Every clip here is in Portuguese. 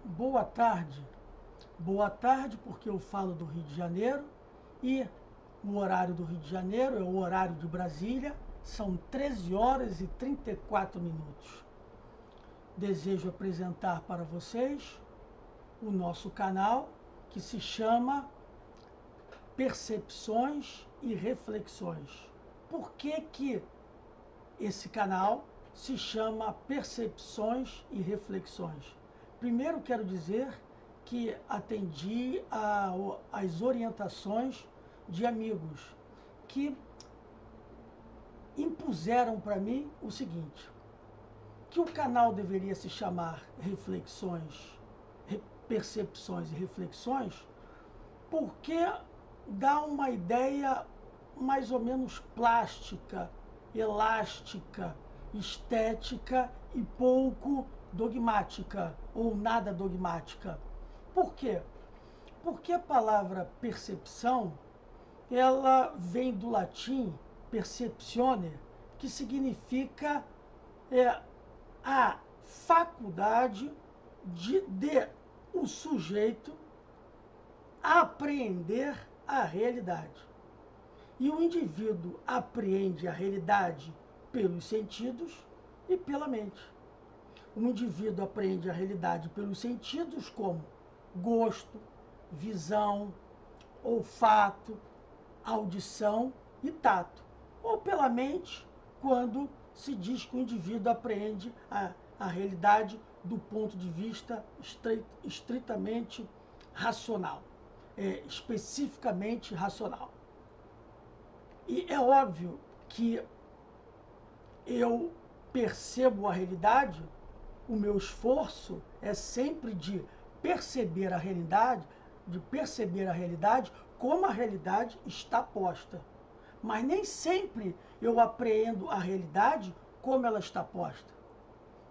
Boa tarde. Boa tarde, porque eu falo do Rio de Janeiro e o horário do Rio de Janeiro é o horário de Brasília, são 13 horas e 34 minutos. Desejo apresentar para vocês o nosso canal que se chama Percepções e Reflexões. Por que esse canal se chama Percepções e Reflexões? Primeiro quero dizer que atendi às orientações de amigos que impuseram para mim o seguinte, que o canal deveria se chamar Percepções e Reflexões, porque dá uma ideia mais ou menos plástica, elástica, estética e pouco dogmática ou nada dogmática. Por quê? Porque a palavra percepção, ela vem do latim perceptione, que significa a faculdade de o sujeito apreender a realidade. E o indivíduo apreende a realidade pelos sentidos e pela mente. O indivíduo apreende a realidade pelos sentidos como gosto, visão, olfato, audição e tato. Ou pela mente, quando se diz que o indivíduo apreende a realidade do ponto de vista estritamente racional, especificamente racional. E é óbvio que eu percebo a realidade, o meu esforço é sempre de perceber a realidade como a realidade está posta. Mas nem sempre eu apreendo a realidade como ela está posta.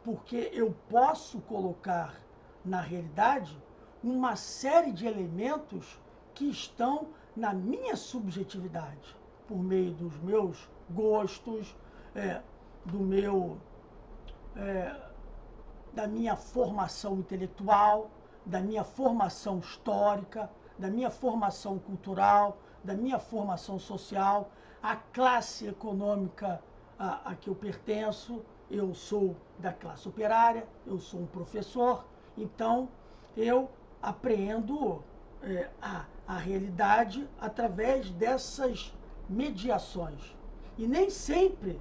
Porque eu posso colocar na realidade uma série de elementos que estão na minha subjetividade, por meio dos meus gostos, da minha formação intelectual, da minha formação histórica, da minha formação cultural, da minha formação social, a classe econômica a que eu pertenço. Eu sou da classe operária, eu sou um professor, então eu apreendo a realidade através dessas mediações. E nem sempre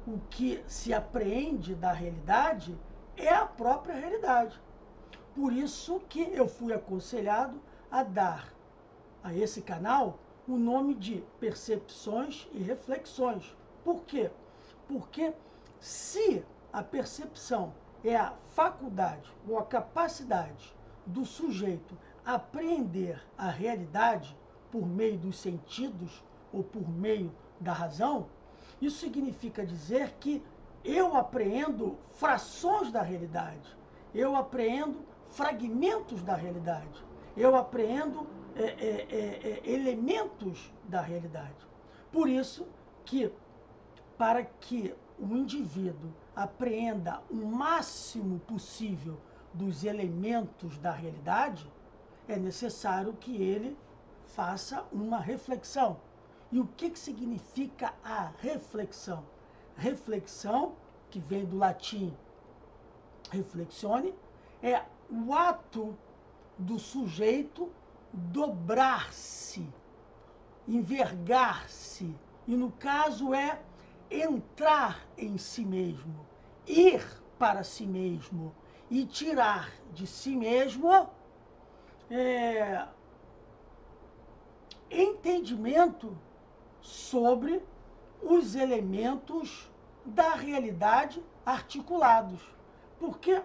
o que se apreende da realidade é a própria realidade. Por isso que eu fui aconselhado a dar a esse canal o nome de Percepções e Reflexões. Por quê? Porque se a percepção é a faculdade ou a capacidade do sujeito apreender a realidade por meio dos sentidos ou por meio da razão, isso significa dizer que eu apreendo frações da realidade, eu apreendo fragmentos da realidade, eu apreendo elementos da realidade. Por isso que, para que o indivíduo apreenda o máximo possível dos elementos da realidade, é necessário que ele faça uma reflexão. E o que significa a reflexão? Reflexão, que vem do latim reflexione, é o ato do sujeito dobrar-se, envergar-se, e no caso é entrar em si mesmo, ir para si mesmo e tirar de si mesmo entendimento sobre os elementos da realidade articulados. Porque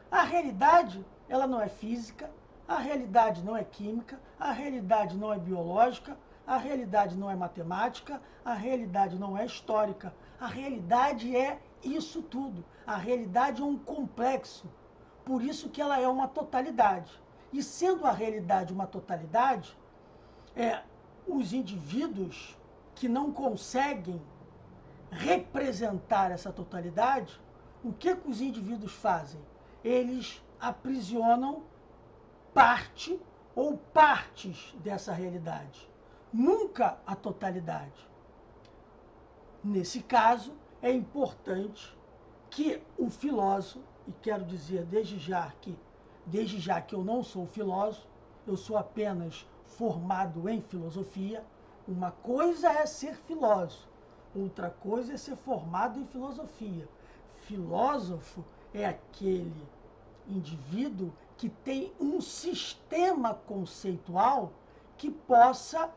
a realidade, ela não é física, a realidade não é química, a realidade não é biológica, a realidade não é matemática, a realidade não é histórica. A realidade é isso tudo. A realidade é um complexo. Por isso que ela é uma totalidade. E sendo a realidade uma totalidade, os indivíduos que não conseguem representar essa totalidade, o que os indivíduos fazem? Eles aprisionam parte ou partes dessa realidade, nunca a totalidade. Nesse caso, é importante que o filósofo, e quero dizer desde já que eu não sou filósofo, eu sou apenas formado em filosofia. Uma coisa é ser filósofo, outra coisa é ser formado em filosofia. Filósofo é aquele indivíduo que tem um sistema conceitual que possa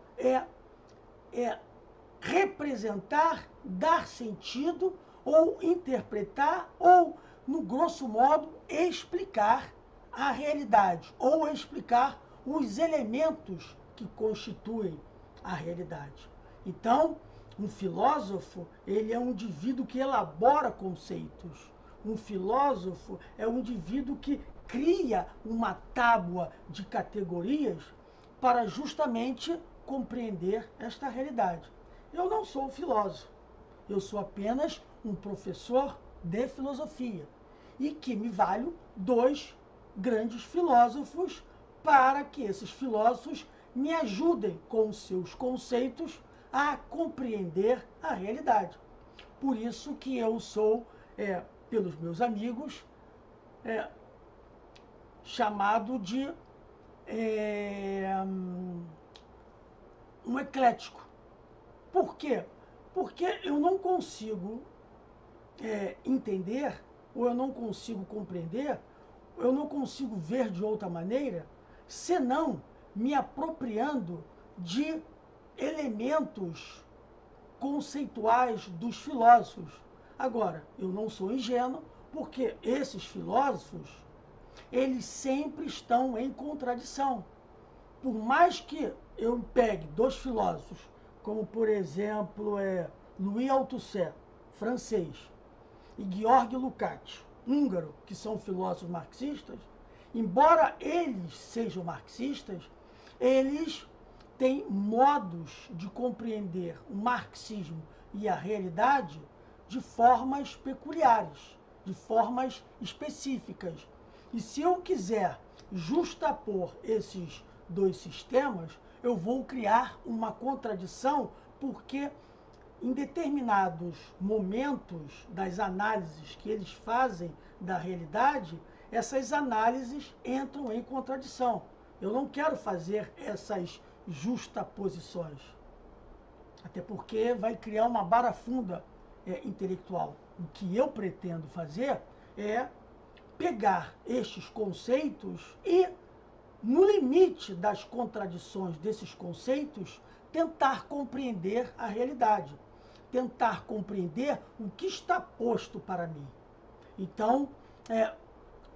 representar, dar sentido ou interpretar ou, no grosso modo, explicar a realidade ou explicar os elementos que constituem a realidade. Então, um filósofo, ele é um indivíduo que elabora conceitos. Um filósofo é um indivíduo que cria uma tábua de categorias para justamente compreender esta realidade. Eu não sou filósofo, eu sou apenas um professor de filosofia e que me valho dois grandes filósofos para que esses filósofos me ajudem com os seus conceitos a compreender a realidade. Por isso que eu sou, pelos meus amigos, chamado de um eclético. Por quê? Porque eu não consigo entender, ou eu não consigo compreender, eu não consigo ver de outra maneira, senão me apropriando de elementos conceituais dos filósofos. Agora, eu não sou ingênuo, porque esses filósofos, eles sempre estão em contradição. Por mais que eu pegue dois filósofos, como por exemplo Louis Althusser, francês, e Georg Lukács, húngaro, que são filósofos marxistas, embora eles sejam marxistas, eles têm modos de compreender o marxismo e a realidade de formas peculiares, de formas específicas. E se eu quiser justapor esses dois sistemas, eu vou criar uma contradição, porque em determinados momentos das análises que eles fazem da realidade, essas análises entram em contradição. Eu não quero fazer essas justaposições, até porque vai criar uma barafunda intelectual. O que eu pretendo fazer é pegar estes conceitos e, no limite das contradições desses conceitos, tentar compreender a realidade, tentar compreender o que está posto para mim. Então,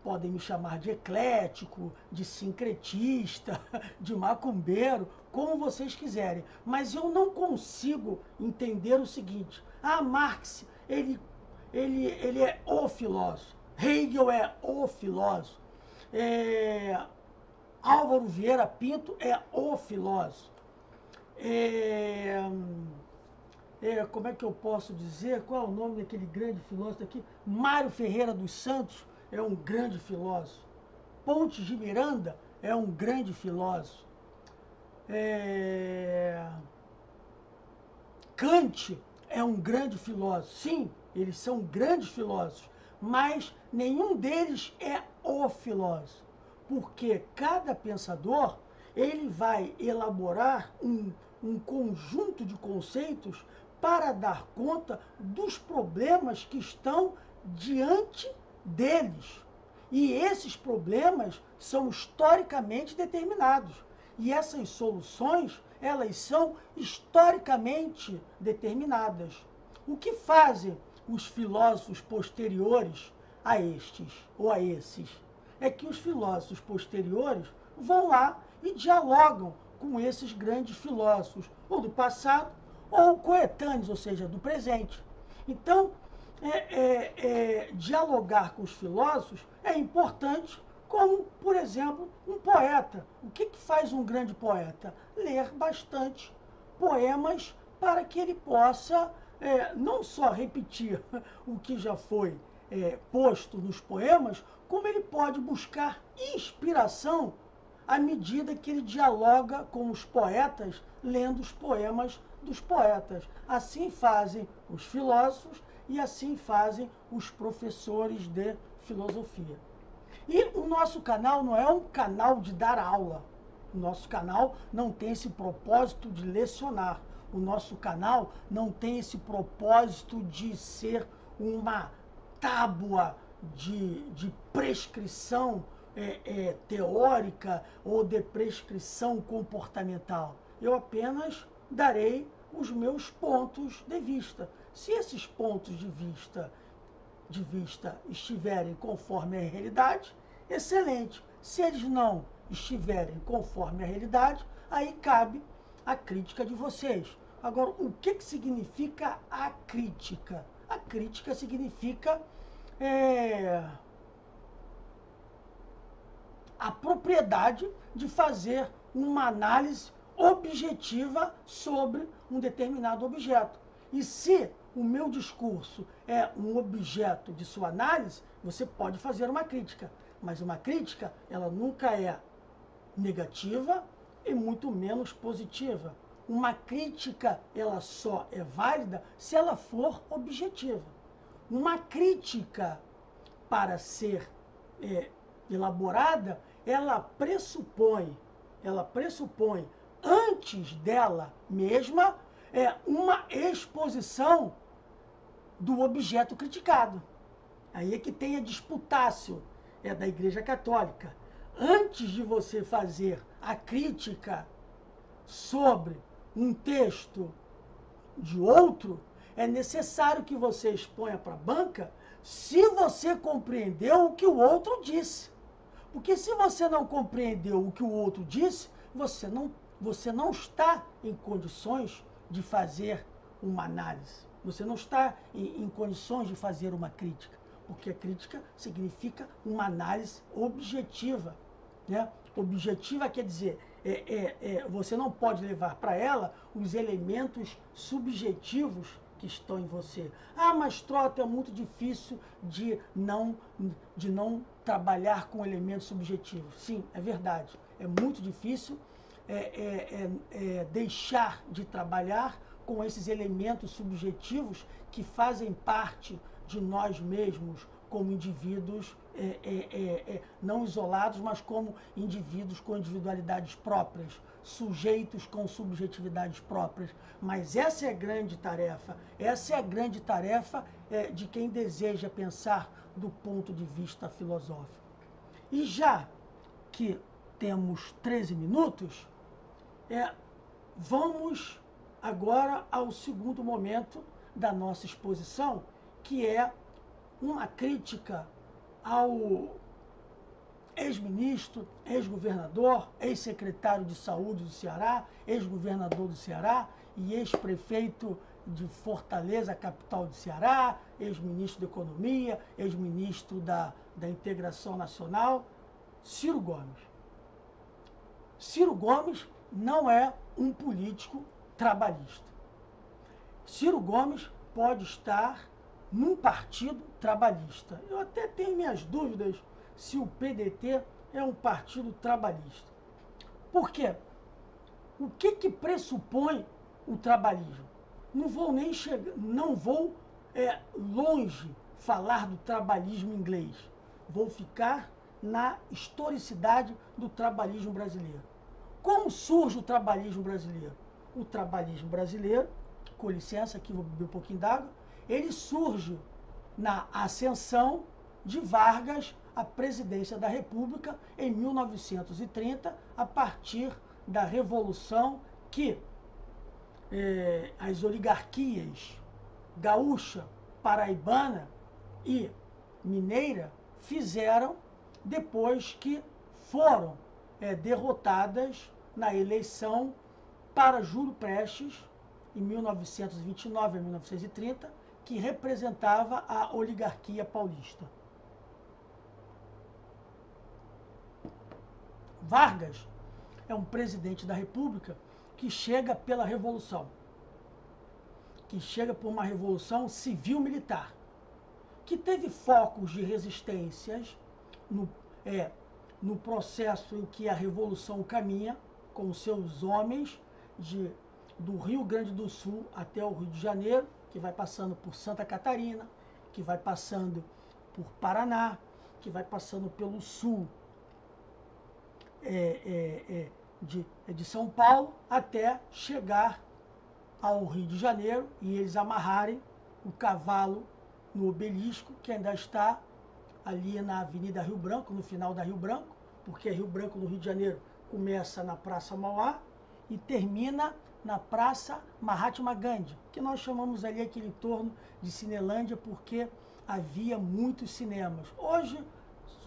podem me chamar de eclético, de sincretista, de macumbeiro, como vocês quiserem, mas eu não consigo entender o seguinte: Marx, ele é o filósofo, Hegel é o filósofo, Álvaro Vieira Pinto é o filósofo. Como é que eu posso dizer? Qual é o nome daquele grande filósofo aqui? Mário Ferreira dos Santos é um grande filósofo. Pontes de Miranda é um grande filósofo. Kant é um grande filósofo. Sim, eles são grandes filósofos, mas nenhum deles é o filósofo, porque cada pensador ele vai elaborar um conjunto de conceitos para dar conta dos problemas que estão diante deles. E esses problemas são historicamente determinados. E essas soluções, elas são historicamente determinadas. O que fazem os filósofos posteriores a estes ou a esses? É que os filósofos posteriores vão lá e dialogam com esses grandes filósofos, ou do passado, ou coetâneos, ou seja, do presente. Então, dialogar com os filósofos é importante, como, por exemplo, um poeta. O que faz um grande poeta? Ler bastante poemas para que ele possa não só repetir o que já foi posto nos poemas, como ele pode buscar inspiração à medida que ele dialoga com os poetas, lendo os poemas dos poetas. Assim fazem os filósofos e assim fazem os professores de filosofia. E o nosso canal não é um canal de dar aula. O nosso canal não tem esse propósito de lecionar. O nosso canal não tem esse propósito de ser uma tábua de prescrição teórica ou de prescrição comportamental. Eu apenas darei os meus pontos de vista. Se esses pontos de vista estiverem conforme a realidade, excelente. Se eles não estiverem conforme a realidade, aí cabe a crítica de vocês. Agora, o que significa a crítica? A crítica significa a propriedade de fazer uma análise objetiva sobre um determinado objeto. E se o meu discurso é um objeto de sua análise, você pode fazer uma crítica. Mas uma crítica, ela nunca é negativa e muito menos positiva. Uma crítica, ela só é válida se ela for objetiva. Uma crítica, para ser elaborada, ela pressupõe antes dela mesma uma exposição do objeto criticado. Aí é que tem a disputácio da Igreja Católica. Antes de você fazer a crítica sobre um texto de outro, é necessário que você exponha para a banca se você compreendeu o que o outro disse. Porque se você não compreendeu o que o outro disse, você não está em condições de fazer uma análise. Você não está em condições de fazer uma crítica. Porque a crítica significa uma análise objetiva. Né? Objetiva quer dizer, você não pode levar para ela os elementos subjetivos que estão em você. Ah, mas Trota, é muito difícil de não trabalhar com elementos subjetivos. Sim, é verdade. É muito difícil deixar de trabalhar com esses elementos subjetivos que fazem parte de nós mesmos como indivíduos não isolados, mas como indivíduos com individualidades próprias, sujeitos com subjetividades próprias. Mas essa é a grande tarefa. Essa é a grande tarefa de quem deseja pensar do ponto de vista filosófico. E já que temos 13 minutos, vamos agora ao segundo momento da nossa exposição, que é uma crítica ao ex-ministro, ex-governador, ex-secretário de saúde do Ceará, ex-governador do Ceará e ex-prefeito de Fortaleza, capital do Ceará, ex-ministro da Economia, ex-ministro da Integração Nacional, Ciro Gomes. Ciro Gomes não é um político trabalhista. Ciro Gomes pode estar num partido trabalhista. Eu até tenho minhas dúvidas se o PDT é um partido trabalhista. Por quê? O que pressupõe o trabalhismo? Não vou longe falar do trabalhismo inglês. Vou ficar na historicidade do trabalhismo brasileiro. Como surge o trabalhismo brasileiro? O trabalhismo brasileiro, com licença, aqui vou beber um pouquinho d'água, ele surge na ascensão de Vargas à presidência da República em 1930, a partir da Revolução que as oligarquias gaúcha, paraibana e mineira fizeram depois que foram derrotadas na eleição para Júlio Prestes, em 1929 a 1930, que representava a oligarquia paulista. Vargas é um presidente da República que chega pela Revolução, que chega por uma revolução civil-militar. que teve focos de resistências no processo em que a Revolução caminha, com seus homens do Rio Grande do Sul até o Rio de Janeiro, que vai passando por Santa Catarina, que vai passando por Paraná, que vai passando pelo sul de São Paulo, até chegar ao Rio de Janeiro e eles amarrarem o cavalo no obelisco, que ainda está ali na Avenida Rio Branco, no final da Rio Branco, porque Rio Branco, no Rio de Janeiro, começa na Praça Mauá e termina na Praça Mahatma Gandhi, que nós chamamos ali aquele entorno de Cinelândia, porque havia muitos cinemas. Hoje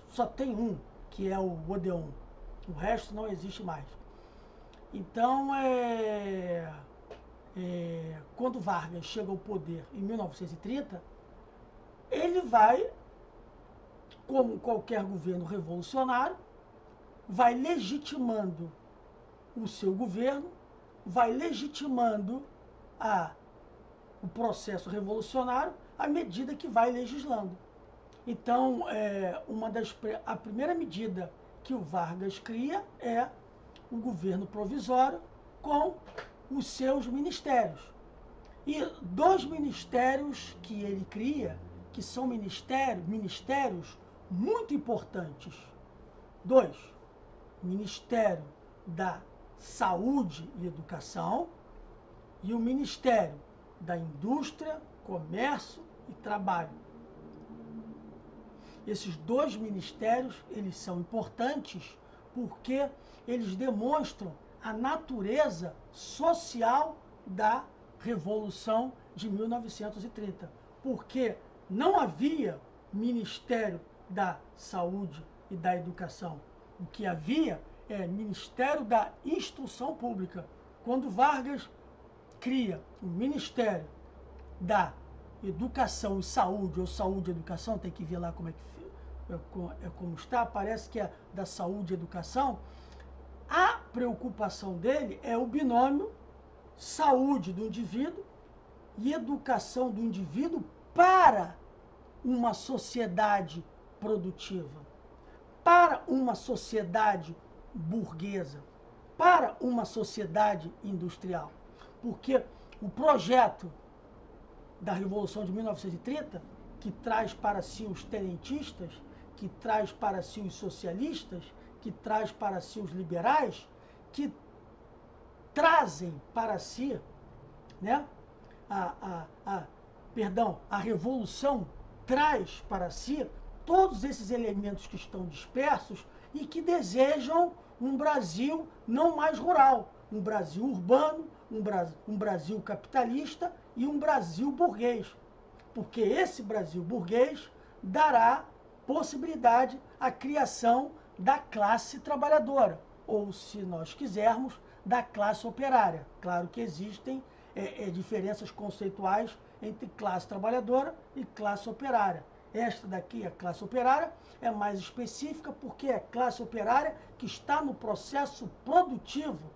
só tem um, que é o Odeon. O resto não existe mais. Então, quando Vargas chega ao poder em 1930, ele vai, como qualquer governo revolucionário, vai legitimando o seu governo, vai legitimando o processo revolucionário à medida que vai legislando. Então, a primeira medida que o Vargas cria é o governo provisório com os seus ministérios. E dois ministérios que ele cria, que são ministérios muito importantes. Dois: Ministério da Saúde e Educação e o Ministério da Indústria, Comércio e Trabalho. Esses dois ministérios, eles são importantes porque eles demonstram a natureza social da Revolução de 1930. Porque não havia Ministério da Saúde e da Educação. O que havia é Ministério da Instrução Pública. Quando Vargas cria o Ministério da Educação e Saúde, ou Saúde e Educação, tem que ver lá como está, parece que é da Saúde e Educação, a preocupação dele é o binômio saúde do indivíduo e educação do indivíduo para uma sociedade produtiva, para uma sociedade burguesa, para uma sociedade industrial. Porque o projeto da Revolução de 1930, que traz para si os tenentistas, que traz para si os socialistas, que traz para si os liberais, que trazem para si, né, a Revolução traz para si todos esses elementos que estão dispersos e que desejam um Brasil não mais rural, um Brasil urbano, um Brasil capitalista e um Brasil burguês. Porque esse Brasil burguês dará possibilidade à criação da classe trabalhadora, ou, se nós quisermos, da classe operária. Claro que existem diferenças conceituais entre classe trabalhadora e classe operária. Esta daqui, a classe operária, é mais específica porque é a classe operária que está no processo produtivo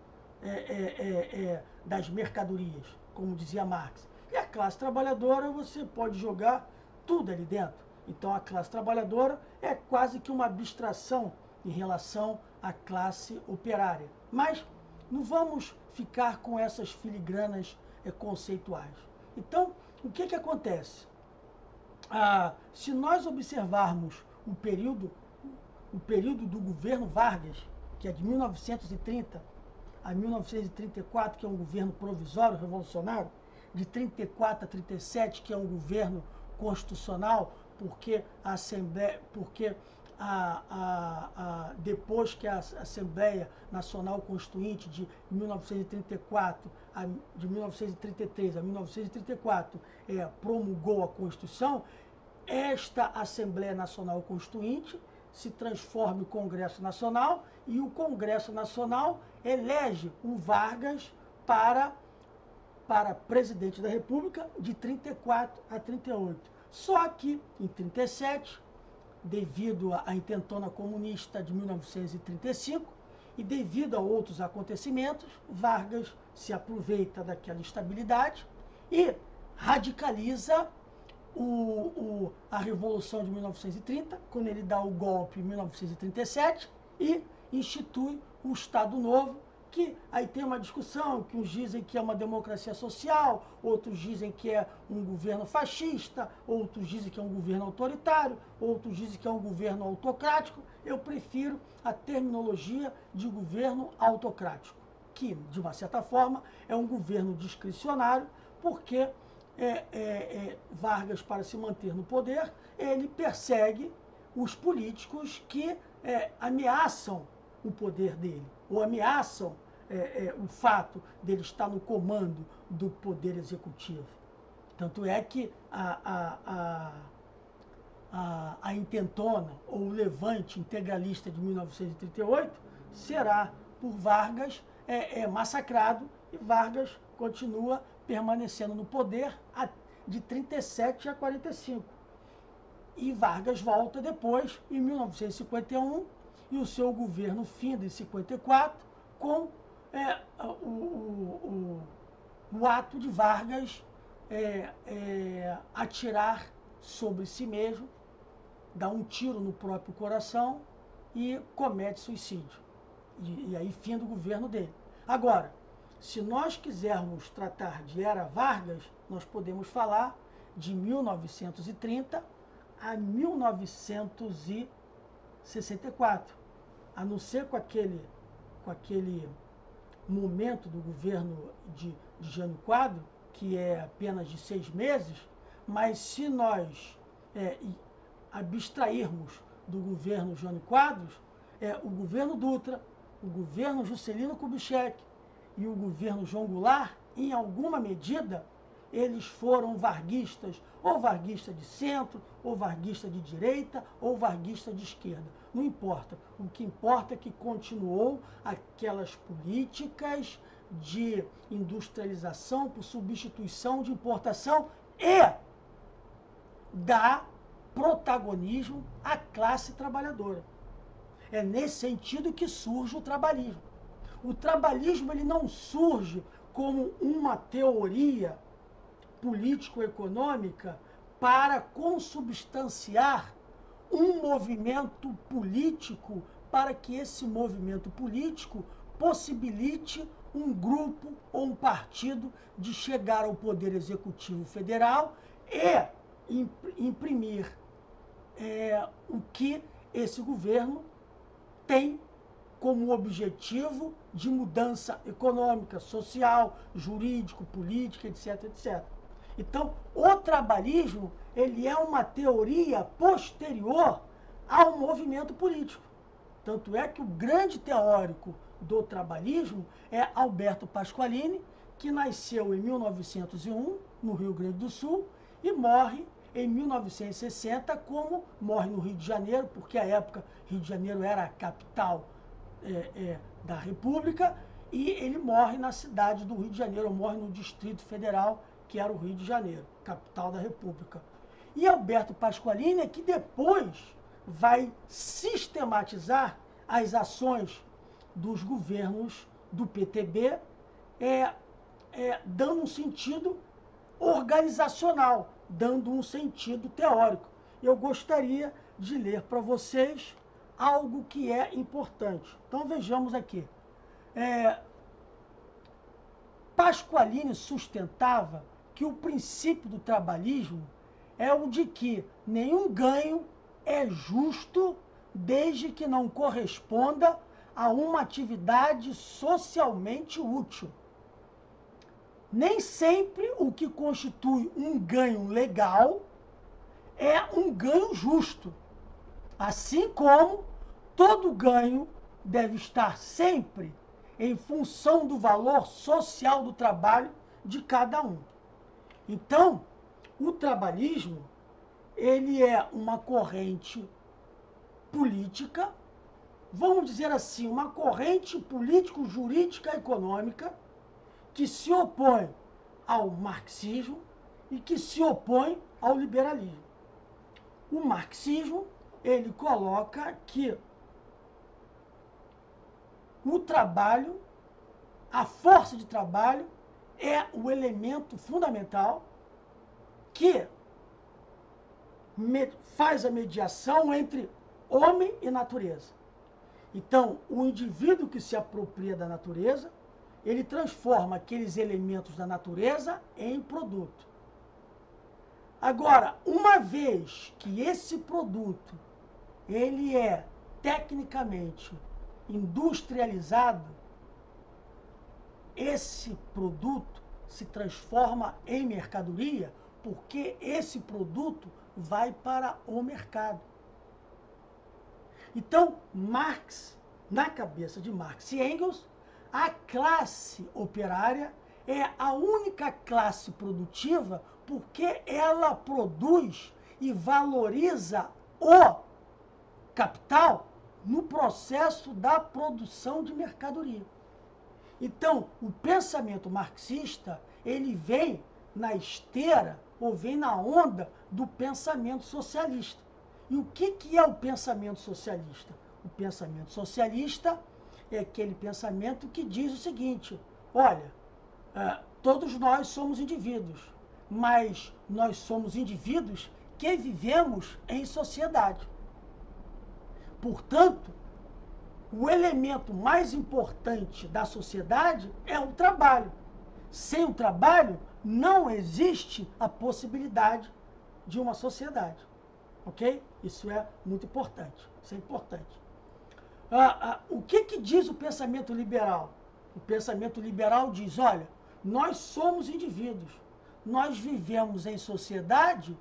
das mercadorias, como dizia Marx. E a classe trabalhadora, você pode jogar tudo ali dentro. Então, a classe trabalhadora é quase que uma abstração em relação à classe operária. Mas não vamos ficar com essas filigranas conceituais. Então, o que acontece? Se nós observarmos o período do governo Vargas, que é de 1930 a 1934, que é um governo provisório revolucionário, de 34 a 37, que é um governo constitucional, porque a Assembleia, depois que a Assembleia Nacional Constituinte de 1934, de 1933 a 1934, promulgou a Constituição, esta Assembleia Nacional Constituinte se transforma em Congresso Nacional e o Congresso Nacional elege o Vargas para presidente da República de 34 a 38. Só que, em 37, devido à intentona comunista de 1935 e devido a outros acontecimentos, Vargas se aproveita daquela estabilidade e radicaliza a Revolução de 1930, quando ele dá o golpe em 1937 e institui o Estado Novo, que aí tem uma discussão, que uns dizem que é uma democracia social, outros dizem que é um governo fascista, outros dizem que é um governo autoritário, outros dizem que é um governo autocrático. Eu prefiro a terminologia de governo autocrático, que, de uma certa forma, é um governo discricionário, porque Vargas, para se manter no poder, ele persegue os políticos que ameaçam o poder dele, ou ameaçam o fato dele estar no comando do poder executivo. Tanto é que a intentona, ou o levante integralista de 1938, será por Vargas massacrado, e Vargas continua permanecendo no poder de 37 a 45. E Vargas volta depois, em 1951, e o seu governo finda em 54, com o ato de Vargas atirar sobre si mesmo, dar um tiro no próprio coração e comete suicídio. E aí finda o governo dele. Agora, se nós quisermos tratar de era Vargas, nós podemos falar de 1930 a 1964. A não ser com aquele momento do governo de Jânio Quadros, que é apenas de 6 meses, mas se nós abstrairmos do governo Jânio Quadros, o governo Dutra, o governo Juscelino Kubitschek e o governo João Goulart, em alguma medida, eles foram varguistas, ou varguista de centro, ou varguista de direita, ou varguista de esquerda. Não importa. O que importa é que continuou aquelas políticas de industrialização por substituição de importação e dá protagonismo à classe trabalhadora. É nesse sentido que surge o trabalhismo. O trabalhismo ele não surge como uma teoria político-econômica para consubstanciar um movimento político, para que esse movimento político possibilite um grupo ou um partido de chegar ao Poder Executivo Federal e imprimir o que esse governo tem como objetivo de mudança econômica, social, jurídico, política, etc, etc. Então, o trabalhismo, ele é uma teoria posterior ao movimento político. Tanto é que o grande teórico do trabalhismo é Alberto Pasqualini, que nasceu em 1901, no Rio Grande do Sul, e morre em 1960, como morre no Rio de Janeiro, porque à época Rio de Janeiro era a capital da República, e ele morre na cidade do Rio de Janeiro, morre no Distrito Federal, que era o Rio de Janeiro, capital da República. E Alberto Pasqualini é que depois vai sistematizar as ações dos governos do PTB, dando um sentido organizacional, dando um sentido teórico. Eu gostaria de ler para vocês algo que é importante. Então vejamos aqui. Pasqualini sustentava que o princípio do trabalhismo é o de que nenhum ganho é justo desde que não corresponda a uma atividade socialmente útil. Nem sempre o que constitui um ganho legal é um ganho justo. Assim como todo ganho deve estar sempre em função do valor social do trabalho de cada um. Então, o trabalhismo, ele é uma corrente política, vamos dizer assim, uma corrente político-jurídica econômica que se opõe ao marxismo e que se opõe ao liberalismo. O marxismo, ele coloca que o trabalho, a força de trabalho, é o elemento fundamental que faz a mediação entre homem e natureza. Então, o indivíduo que se apropria da natureza, ele transforma aqueles elementos da natureza em produto. Agora, uma vez que esse produto ele é tecnicamente industrializado, esse produto se transforma em mercadoria, porque esse produto vai para o mercado. Então, Marx, na cabeça de Marx e Engels, a classe operária é a única classe produtiva porque ela produz e valoriza o capital no processo da produção de mercadoria. Então, o pensamento marxista, ele vem na esteira ou vem na onda do pensamento socialista. E o que é o pensamento socialista? O pensamento socialista é aquele pensamento que diz o seguinte: olha, todos nós somos indivíduos, mas nós somos indivíduos que vivemos em sociedade. Portanto, o elemento mais importante da sociedade é o trabalho. Sem o trabalho, não existe a possibilidade de uma sociedade. Ok? Isso é muito importante. Isso é importante. O que diz o pensamento liberal? O pensamento liberal diz, olha, nós somos indivíduos. Nós vivemos em sociedade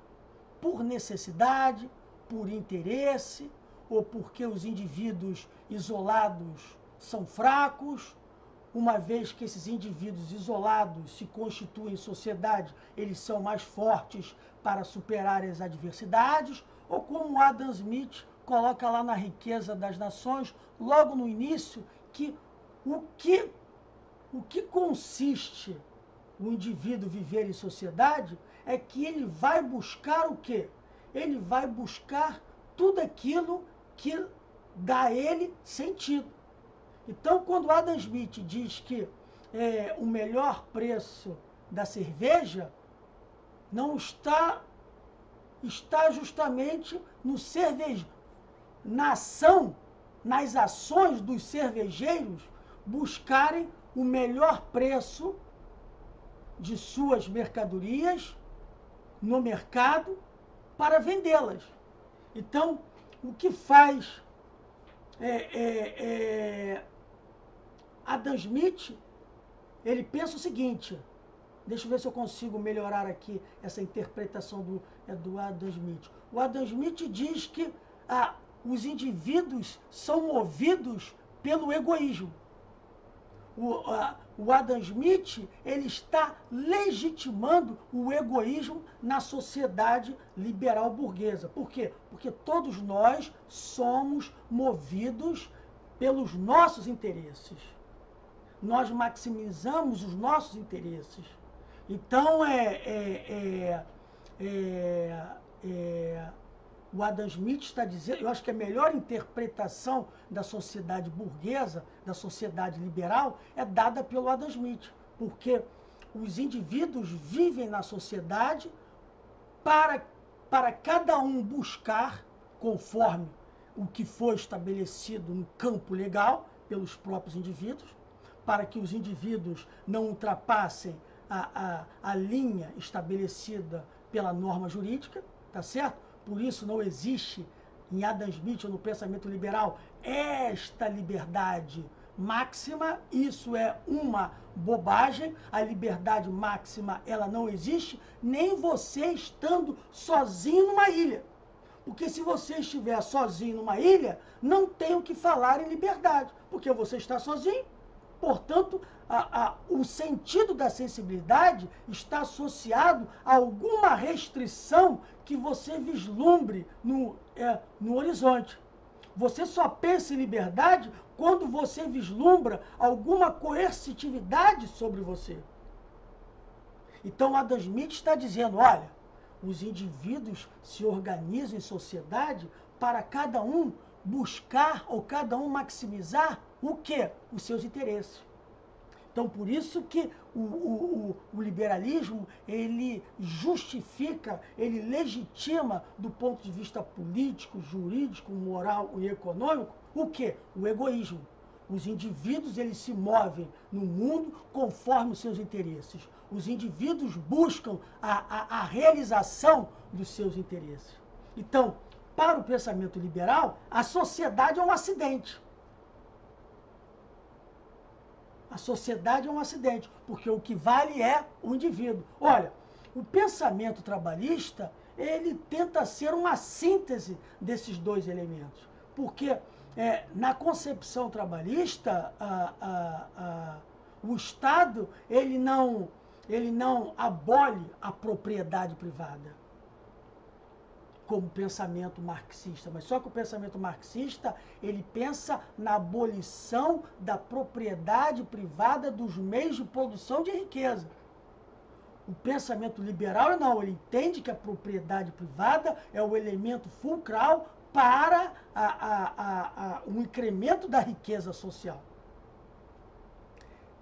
por necessidade, por interesse, ou porque os indivíduos isolados são fracos. Uma vez que esses indivíduos isolados se constituem em sociedade, eles são mais fortes para superar as adversidades, ou como Adam Smith coloca lá na Riqueza das Nações, logo no início, que o que consiste o indivíduo viver em sociedade é que ele vai buscar o quê? Ele vai buscar tudo aquilo que dá a ele sentido. Então, quando Adam Smith diz que o melhor preço da cerveja não está justamente no nas ações dos cervejeiros buscarem o melhor preço de suas mercadorias no mercado para vendê-las. Então, o que faz Adam Smith, ele pensa o seguinte, deixa eu ver se eu consigo melhorar aqui essa interpretação do Adam Smith. O Adam Smith diz que os indivíduos são movidos pelo egoísmo. O Adam Smith, ele está legitimando o egoísmo na sociedade liberal burguesa. Por quê? Porque todos nós somos movidos pelos nossos interesses. Nós maximizamos os nossos interesses. Então, o Adam Smith está dizendo, eu acho que a melhor interpretação da sociedade burguesa, da sociedade liberal, é dada pelo Adam Smith, porque os indivíduos vivem na sociedade para cada um buscar, conforme o que foi estabelecido no campo legal pelos próprios indivíduos, para que os indivíduos não ultrapassem a linha estabelecida pela norma jurídica, tá certo? Por isso não existe em Adam Smith ou no pensamento liberal esta liberdade máxima. Isso é uma bobagem. A liberdade máxima, ela não existe, nem você estando sozinho numa ilha. Porque se você estiver sozinho numa ilha, não tem o que falar em liberdade, porque você está sozinho. Portanto, o sentido da sensibilidade está associado a alguma restrição que você vislumbre no horizonte. Você só pensa em liberdade quando você vislumbra alguma coercitividade sobre você. Então, Adam Smith está dizendo, olha, os indivíduos se organizam em sociedade para cada um buscar ou cada um maximizar o quê? Os seus interesses. Então, por isso que o liberalismo, ele justifica, ele legitima, do ponto de vista político, jurídico, moral e econômico, o quê? O egoísmo. Os indivíduos, eles se movem no mundo conforme os seus interesses. Os indivíduos buscam a realização dos seus interesses. Então, para o pensamento liberal, a sociedade é um acidente. A sociedade é um acidente, porque o que vale é o indivíduo. Olha, o pensamento trabalhista, ele tenta ser uma síntese desses dois elementos. Porque na concepção trabalhista, o Estado, ele não abole a propriedade privada, como pensamento marxista, mas só que o pensamento marxista, ele pensa na abolição da propriedade privada dos meios de produção de riqueza. O pensamento liberal, não, ele entende que a propriedade privada é o elemento fulcral para o incremento da riqueza social.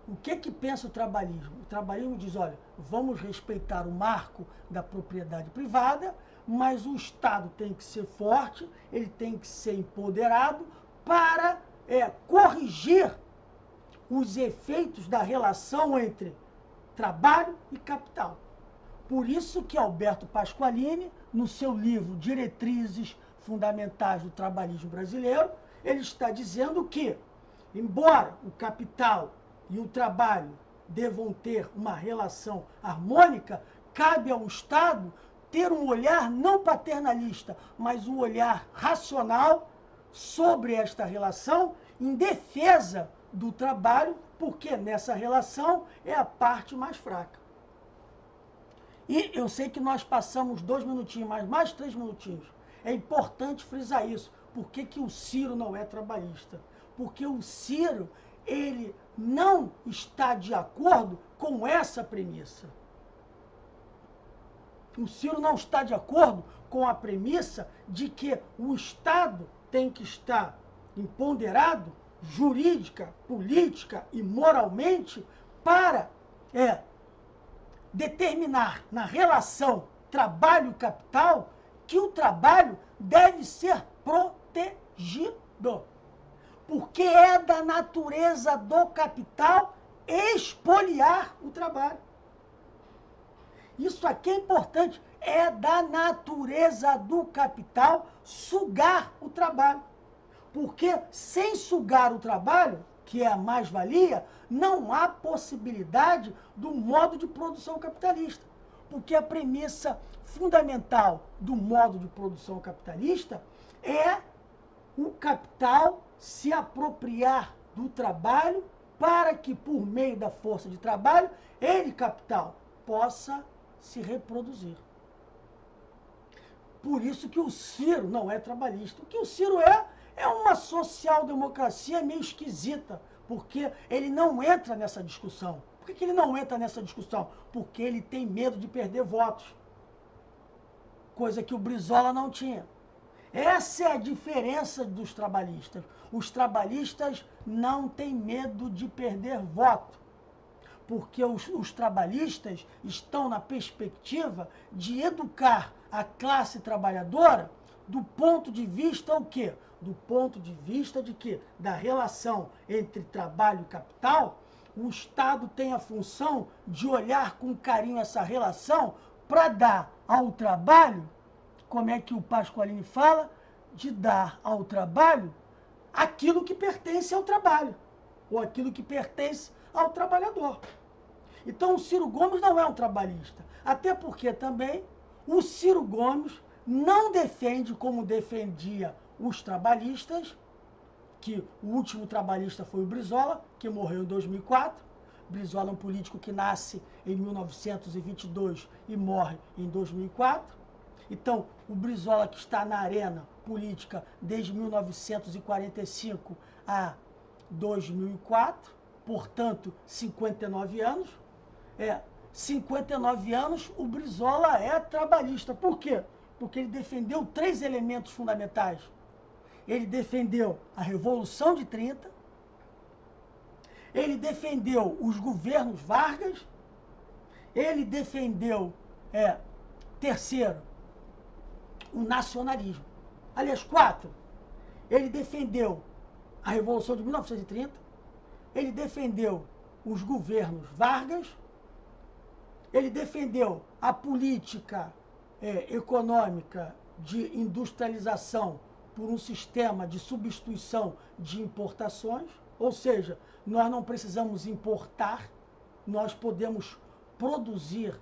O que pensa o trabalhismo? O trabalhismo diz, olha, vamos respeitar o marco da propriedade privada, mas o Estado tem que ser forte, ele tem que ser empoderado para corrigir os efeitos da relação entre trabalho e capital. Por isso que Alberto Pasqualini, no seu livro Diretrizes Fundamentais do Trabalhismo Brasileiro, ele está dizendo que, embora o capital e o trabalho devam ter uma relação harmônica, cabe ao Estado ter um olhar não paternalista, mas um olhar racional sobre esta relação, em defesa do trabalho, porque nessa relação é a parte mais fraca. E eu sei que nós passamos 2 minutinhos, mas mais 3 minutinhos. É importante frisar isso. Por que o Ciro não é trabalhista? Porque o Ciro, ele não está de acordo com essa premissa. O Ciro não está de acordo com a premissa de que o Estado tem que estar empoderado, jurídica, política e moralmente, para determinar na relação trabalho-capital que o trabalho deve ser protegido. Porque é da natureza do capital expoliar o trabalho. Isso aqui é importante. É da natureza do capital sugar o trabalho. Porque sem sugar o trabalho, que é a mais-valia, não há possibilidade do modo de produção capitalista. Porque a premissa fundamental do modo de produção capitalista é o capital se apropriar do trabalho para que, por meio da força de trabalho, ele, capital, possa se reproduzir. Por isso que o Ciro não é trabalhista. O que o Ciro é uma social-democracia meio esquisita, porque ele não entra nessa discussão. Por que ele não entra nessa discussão? Porque ele tem medo de perder votos. Coisa que o Brizola não tinha. Essa é a diferença dos trabalhistas. Os trabalhistas não têm medo de perder voto, porque os trabalhistas estão na perspectiva de educar a classe trabalhadora do ponto de vista o quê? Do ponto de vista de que, da relação entre trabalho e capital, o Estado tem a função de olhar com carinho essa relação para dar ao trabalho, como é que o Pasqualini fala, de dar ao trabalho aquilo que pertence ao trabalho, ou aquilo que pertence ao trabalhador. Então o Ciro Gomes não é um trabalhista, até porque também o Ciro Gomes não defende como defendia os trabalhistas, que o último trabalhista foi o Brizola, que morreu em 2004. Brizola é um político que nasce em 1922 e morre em 2004. Então, o Brizola, que está na arena política desde 1945 a 2004, portanto, 59 anos. 59 anos, o Brizola é trabalhista. Por quê? Porque ele defendeu 3 elementos fundamentais. Ele defendeu a Revolução de 30, ele defendeu os governos Vargas, ele defendeu, terceiro, o nacionalismo. Aliás, 4, ele defendeu a Revolução de 1930, ele defendeu os governos Vargas, ele defendeu a política econômica de industrialização por um sistema de substituição de importações, ou seja, nós não precisamos importar, nós podemos produzir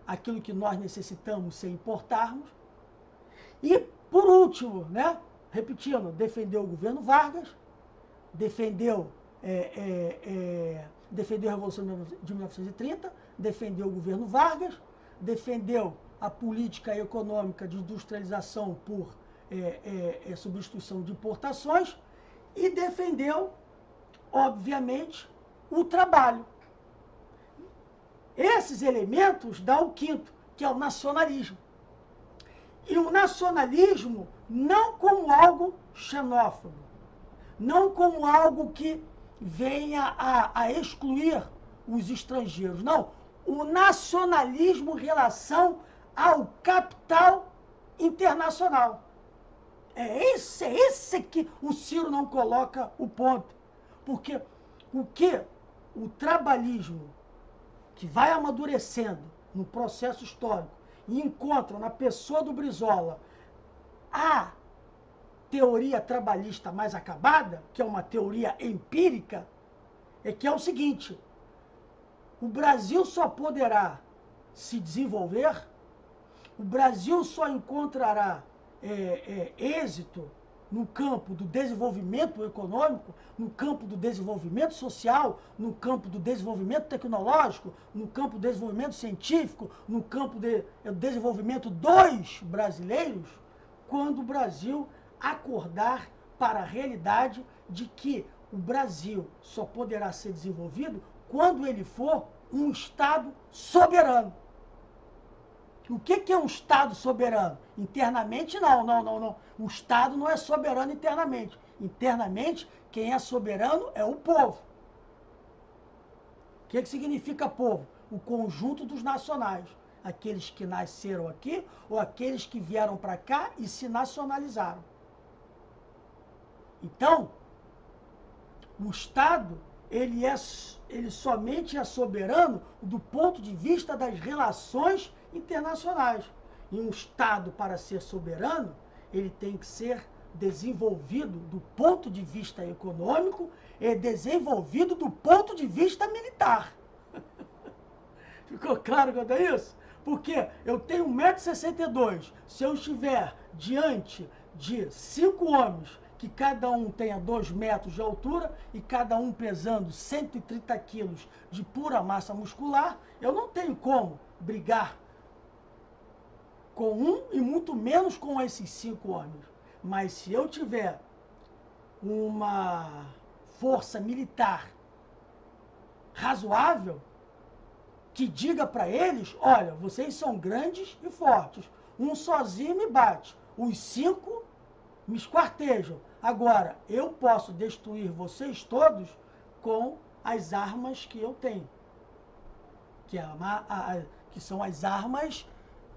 aquilo que nós necessitamos sem importarmos. E, por último, né, repetindo, defendeu o governo Vargas, defendeu a Revolução de 1930, defendeu o governo Vargas, defendeu a política econômica de industrialização por substituição de importações e defendeu, obviamente, o trabalho. Esses elementos dão o quinto, que é o nacionalismo. E o nacionalismo não como algo xenófobo, não como algo que venha a excluir os estrangeiros, não. O nacionalismo em relação ao capital internacional. É esse que o Ciro não coloca o ponto. Porque o que o trabalhismo, que vai amadurecendo no processo histórico, e encontra na pessoa do Brizola a teoria trabalhista mais acabada, que é uma teoria empírica, que é o seguinte: o Brasil só poderá se desenvolver, o Brasil só encontrará êxito no campo do desenvolvimento econômico, no campo do desenvolvimento social, no campo do desenvolvimento tecnológico, no campo do desenvolvimento científico, no campo do desenvolvimento dos brasileiros, quando o Brasil acordar para a realidade de que o Brasil só poderá ser desenvolvido quando ele for um Estado soberano. O que é um Estado soberano? Internamente, não. O Estado não é soberano internamente. Internamente, quem é soberano é o povo. O que significa povo? O conjunto dos nacionais. Aqueles que nasceram aqui ou aqueles que vieram para cá e se nacionalizaram. Então, o Estado, ele somente é soberano do ponto de vista das relações internacionais. E um Estado, para ser soberano, ele tem que ser desenvolvido do ponto de vista econômico e desenvolvido do ponto de vista militar. Ficou claro quanto a isso? Porque eu tenho 1,62 m. Se eu estiver diante de 5 homens, que cada um tenha 2 metros de altura e cada um pesando 130 quilos de pura massa muscular, eu não tenho como brigar com um e muito menos com esses 5 homens. Mas se eu tiver uma força militar razoável, que diga para eles: olha, vocês são grandes e fortes, um sozinho me bate, os 5 me esquartejam. Agora, eu posso destruir vocês todos com as armas que eu tenho, que são as armas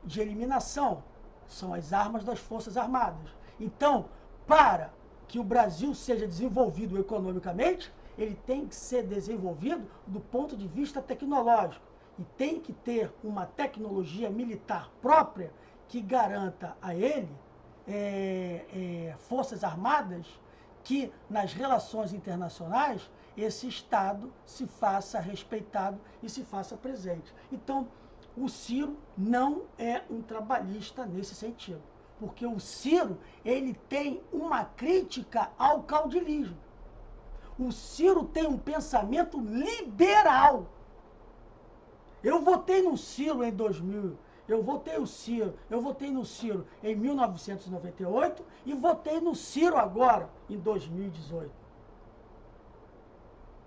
de eliminação, são as armas das Forças Armadas. Então, para que o Brasil seja desenvolvido economicamente, ele tem que ser desenvolvido do ponto de vista tecnológico e tem que ter uma tecnologia militar própria que garanta a ele forças armadas que, nas relações internacionais, esse Estado se faça respeitado e se faça presente. Então, o Ciro não é um trabalhista nesse sentido, porque o Ciro, ele tem uma crítica ao caudilismo. O Ciro tem um pensamento liberal. Eu votei no Ciro em 2000, eu votei no Ciro em 1998 e votei no Ciro agora, em 2018.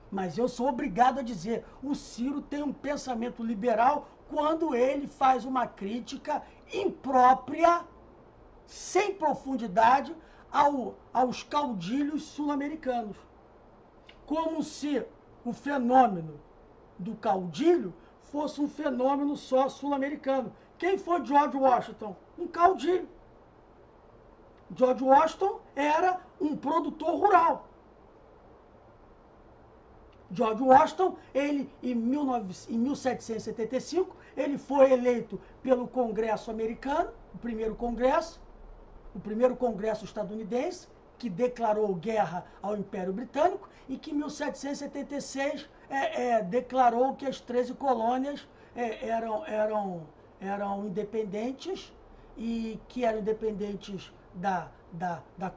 Mas eu sou obrigado a dizer, o Ciro tem um pensamento liberal quando ele faz uma crítica imprópria, sem profundidade, aos caudilhos sul-americanos. Como se o fenômeno do caudilho fosse um fenômeno só sul-americano. Quem foi George Washington? Um caudilho. George Washington era um produtor rural. George Washington, ele, em 1775, ele foi eleito pelo Congresso americano, o primeiro Congresso estadunidense, que declarou guerra ao Império Britânico, e que em 1776 declarou que as 13 colônias eram independentes, e que eram independentes da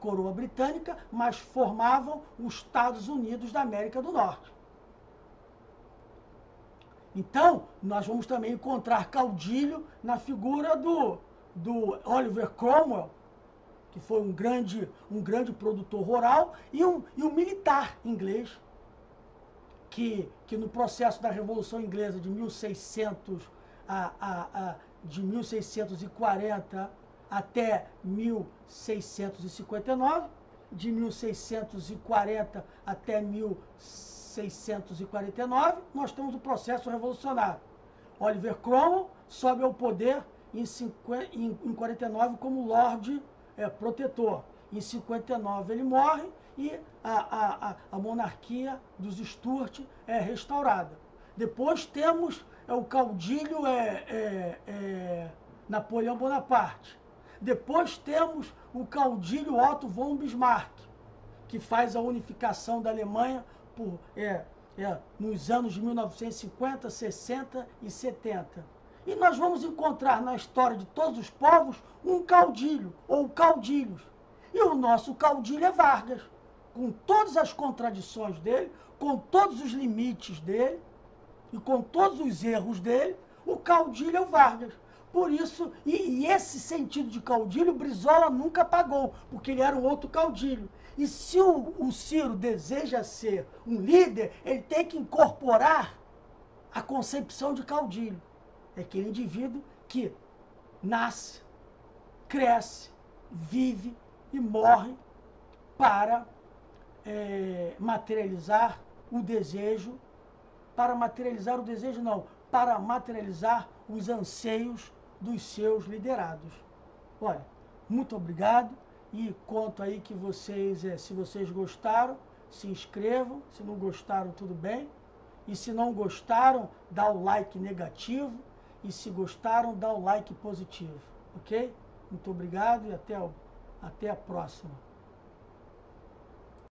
coroa britânica, mas formavam os Estados Unidos da América do Norte. Então, nós vamos também encontrar caudilho na figura do Oliver Cromwell, que foi um grande produtor rural, e um militar inglês, que no processo da Revolução Inglesa de 1640 até 1659, de 1640 até 1649, nós temos o processo revolucionário. Oliver Cromwell sobe ao poder em 49 como Lorde Protetor. Em 59 ele morre e a monarquia dos Stuart é restaurada. Depois temos o caudilho Napoleão Bonaparte. Depois temos o caudilho Otto von Bismarck, que faz a unificação da Alemanha nos anos de 1950, 60 e 70. E nós vamos encontrar na história de todos os povos um caudilho, ou caudilhos. E o nosso caudilho é Vargas, com todas as contradições dele, com todos os limites dele, e com todos os erros dele, o caudilho é o Vargas. Por isso, e esse sentido de caudilho, Brizola nunca apagou, porque ele era um outro caudilho. E se o Ciro deseja ser um líder, ele tem que incorporar a concepção de caudilho. É aquele indivíduo que nasce, cresce, vive e morre para materializar o desejo, para materializar os anseios dos seus liderados. Olha, muito obrigado e conto aí que vocês, se vocês gostaram, se inscrevam, se não gostaram, tudo bem. E se não gostaram, dá o like negativo, e se gostaram, dá o like positivo, ok? Muito obrigado e até a próxima.